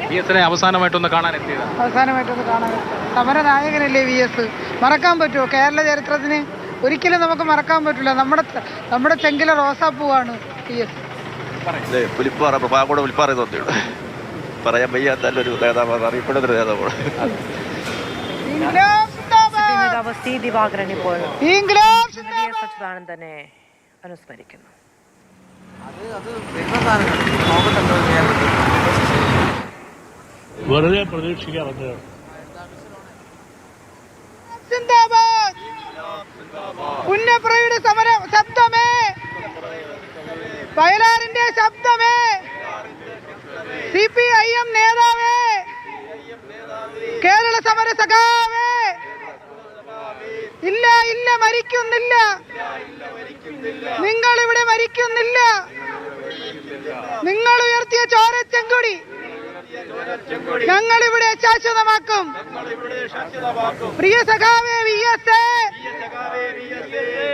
VS-നെ അവസാനമായിട്ടൊന്ന് കാണാൻ എത്തിയത്. സമരനായകനല്ലേ VS. മറക്കാൻ പറ്റുമോ? കേരള ചരിത്രത്തിന് ഒരിക്കലും നമുക്ക് മറക്കാൻ പറ്റില്ല. നമ്മുടെ ചെങ്കില റോസാപ്പൂവാണ് VS. പറയാൻ വയ്യാത്തൊരു നേതാവാണ്, അറിയപ്പെടുന്നൊരു നേതാവാണ്. ദിവാകരൻ ഇപ്പോൾ സച്ചിദാനന്ദനെ അനുസ്മരിക്കുന്നു. വെറുതെ പ്രതീക്ഷിക്കാറുണ്ട്. പുന്നപ്രയുടെ സമര ശബ്ദമേ, വയലാറിന്റെ ശബ്ദമേ, CPIM നേതാവേ, കേരള സമര സഖാവേ, ഇല്ല ഇല്ല മരിക്കുന്നില്ല, നിങ്ങൾ ഇവിടെ മരിക്കുന്നില്ല, നിങ്ങൾ ഉയർത്തിയ ചോരച്ചെങ്കൊടി ഞങ്ങൾ ഇവിടെ ശാശ്വതമാക്കും. പ്രിയ സഖാവേ VS,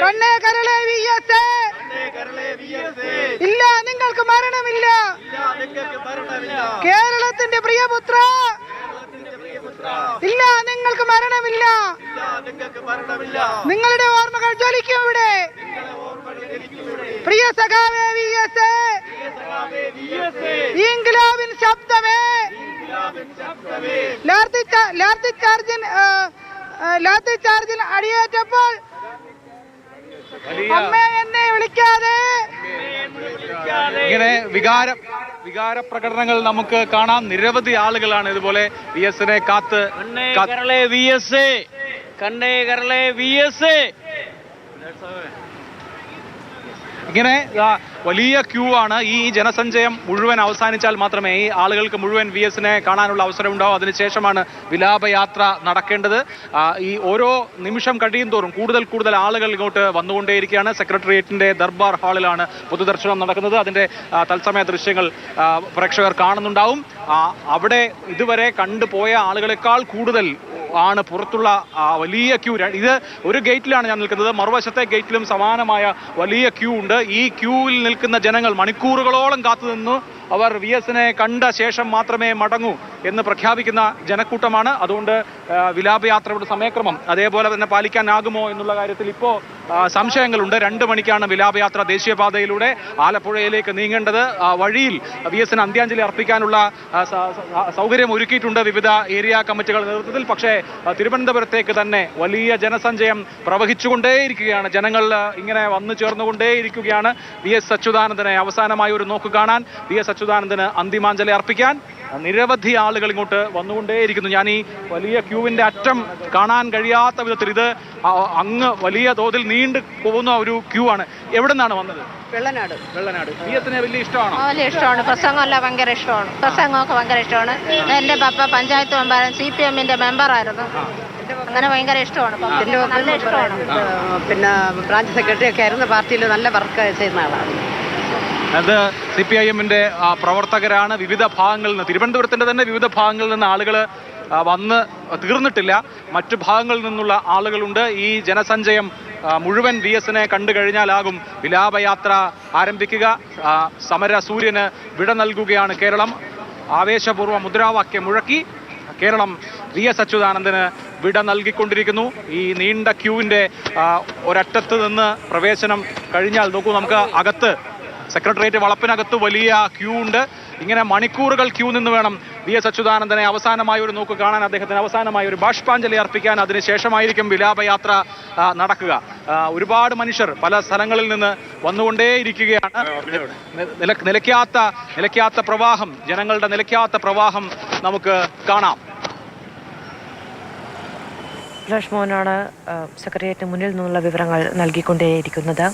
കണ്ണേ കരളേ VS, ഇല്ല നിങ്ങൾക്ക് മരണമില്ല. കേരളത്തിന്റെ പ്രിയപുത്ര, ഇല്ല നിങ്ങൾക്ക് മരണമില്ല. നിങ്ങളുടെ ഓർമ്മകൾ ജ്വലിക്കും ഇവിടെ. പ്രിയ സഖാവേ VS, ഇൻക്ലാബിൻ ശബ്ദമേ, ലാത്തി ചാർജിൽ അടിയേറ്റപ്പോൾ അമ്മ എന്നെ വിളിക്കാതെ. ഇങ്ങനെ വികാര പ്രകടനങ്ങൾ നമുക്ക് കാണാം. നിരവധി ആളുകളാണ് ഇതുപോലെ VS-നെ കാത്ത്. ഇങ്ങനെ വലിയ ക്യൂ ആണ്. ഈ ജനസഞ്ചയം മുഴുവൻ അവസാനിച്ചാൽ മാത്രമേ ഈ ആളുകൾക്ക് മുഴുവൻ VS-നെ കാണാനുള്ള അവസരം ഉണ്ടാവും. അതിനുശേഷമാണ് വിലാപയാത്ര നടക്കേണ്ടത്. ഈ ഓരോ നിമിഷം കഴിയും തോറും കൂടുതൽ ആളുകൾ ഇങ്ങോട്ട് വന്നുകൊണ്ടേയിരിക്കുകയാണ്. സെക്രട്ടേറിയറ്റിന്റെ ദർബാർ ഹാളിലാണ് പൊതുദർശനം നടക്കുന്നത്. അതിന്റെ തത്സമയ ദൃശ്യങ്ങൾ പ്രേക്ഷകർ കാണുന്നുണ്ടാവും. അവിടെ ഇതുവരെ കണ്ടുപോയ ആളുകളെക്കാൾ കൂടുതൽ ആണ് പുറത്തുള്ള വലിയ ക്യൂ. ഇത് ഒരു ഗേറ്റിലാണ് ഞാൻ നിൽക്കുന്നത്. മറുവശത്തെ ഗേറ്റിലും സമാനമായ വലിയ ക്യൂ ഉണ്ട്. ഈ ക്യൂവിൽ നിൽക്കുന്ന ജനങ്ങൾ മണിക്കൂറുകളോളം കാത്തുനിന്നു അവർ VS-നെ കണ്ട ശേഷം മാത്രമേ മടങ്ങൂ എന്ന് പ്രഖ്യാപിക്കുന്ന ജനക്കൂട്ടമാണ്. അതുകൊണ്ട് വിലാപയാത്രയുടെ സമയക്രമം അതേപോലെ തന്നെ പാലിക്കാനാകുമോ എന്നുള്ള കാര്യത്തിൽ ഇപ്പോൾ സംശയങ്ങളുണ്ട്. 2 മണിക്കാണ് വിലാപയാത്ര ദേശീയപാതയിലൂടെ ആലപ്പുഴയിലേക്ക് നീങ്ങേണ്ടത്. വഴിയിൽ VS-ന് അന്ത്യാഞ്ജലി അർപ്പിക്കാനുള്ള സൗകര്യം ഒരുക്കിയിട്ടുണ്ട് വിവിധ ഏരിയ കമ്മിറ്റികളുടെ നേതൃത്വത്തിൽ. പക്ഷേ തിരുവനന്തപുരത്തേക്ക് തന്നെ വലിയ ജനസഞ്ചയം പ്രവഹിച്ചുകൊണ്ടേയിരിക്കുകയാണ്. ജനങ്ങൾ ഇങ്ങനെ വന്നു ചേർന്നുകൊണ്ടേയിരിക്കുകയാണ്. VS അച്യുതാനന്ദനെ അവസാനമായി ഒരു നോക്ക് കാണാൻ, VS അച്യുതാനന്ദന് അന്തിമാഞ്ജലി അർപ്പിക്കാൻ നിരവധി ആളുകൾ ഇങ്ങോട്ട് വന്നുകൊണ്ടേയിരിക്കുന്നു. ഞാൻ ഈ വലിയ ക്യൂവിന്റെ അറ്റം കാണാൻ കഴിയാത്ത വിധത്തിൽ ഇത് അങ്ങ് വലിയ തോതിൽ നീണ്ടു പോകുന്ന ഒരു ക്യൂ ആണ്. എവിടെ നിന്നാണ് വന്നത്? വെള്ളനാട്. VS-നെ വലിയ ഇഷ്ടമാണോ? വലിയ ഇഷ്ടമാണ്. പ്രസംഗമല്ല ഭയങ്കര ഇഷ്ടമാണ്. പ്രസംഗമൊക്കെ ഭയങ്കര ഇഷ്ടമാണ്. എൻ്റെ പപ്പ പഞ്ചായത്ത് മെമ്പർ CPM-ന്റെ മെമ്പറായിരുന്നു. അങ്ങനെ ഭയങ്കര ഇഷ്ടമാണ്. നല്ല ഇഷ്ടമാണ്. പിന്നെ ബ്രാഞ്ച് സെക്രട്ടറി ഒക്കെ ആയിരുന്നു. പാർട്ടിയിൽ നല്ല വർക്ക് ചെയ്യുന്ന ആളാണ്. അത് CPIM-ന്റെ പ്രവർത്തകരാണ്. വിവിധ ഭാഗങ്ങളിൽ നിന്ന്, തിരുവനന്തപുരത്തിന്റെ തന്നെ വിവിധ ഭാഗങ്ങളിൽ നിന്ന് ആളുകൾ വന്ന് തീർന്നിട്ടില്ല. മറ്റു ഭാഗങ്ങളിൽ നിന്നുള്ള ആളുകളുണ്ട്. ഈ ജനസഞ്ചയം മുഴുവൻ VS-നെ കണ്ടു കഴിഞ്ഞാലാകും വിലാപയാത്ര ആരംഭിക്കുക. സമര സൂര്യന് വിട നൽകുകയാണ് കേരളം. ആവേശപൂർവ്വ മുദ്രാവാക്യം മുഴക്കി കേരളം VS അച്യുതാനന്ദന് വിട നൽകിക്കൊണ്ടിരിക്കുന്നു. ഈ നീണ്ട ക്യൂവിന്റെ ഒരറ്റത്ത് നിന്ന് പ്രവേശനം കഴിഞ്ഞാൽ നോക്കൂ, നമുക്ക് അകത്ത് സെക്രട്ടേറിയറ്റ് വളപ്പിനകത്ത് വലിയ ക്യൂ ഉണ്ട്. ഇങ്ങനെ മണിക്കൂറുകൾ ക്യൂ നിന്ന് വേണം VS അച്യുതാനന്ദനെ അവസാനമായ ഒരു നോക്ക് കാണാൻ, അദ്ദേഹത്തിന് അവസാനമായ ഒരു ബാഷ്പാഞ്ജലി അർപ്പിക്കാൻ. അതിനുശേഷമായിരിക്കും വിലാപയാത്ര നടക്കുക. ഒരുപാട് മനുഷ്യർ പല സ്ഥലങ്ങളിൽ നിന്ന് വന്നുകൊണ്ടേയിരിക്കുകയാണ്. നിലയ്ക്കാത്ത പ്രവാഹം, ജനങ്ങളുടെ നിലയ്ക്കാത്ത പ്രവാഹം നമുക്ക് കാണാം. മോഹനാണ് സെക്രട്ടേറിയറ്റിന് മുന്നിൽ നിന്നുള്ള വിവരങ്ങൾ നൽകിക്കൊണ്ടേയിരിക്കുന്നത്.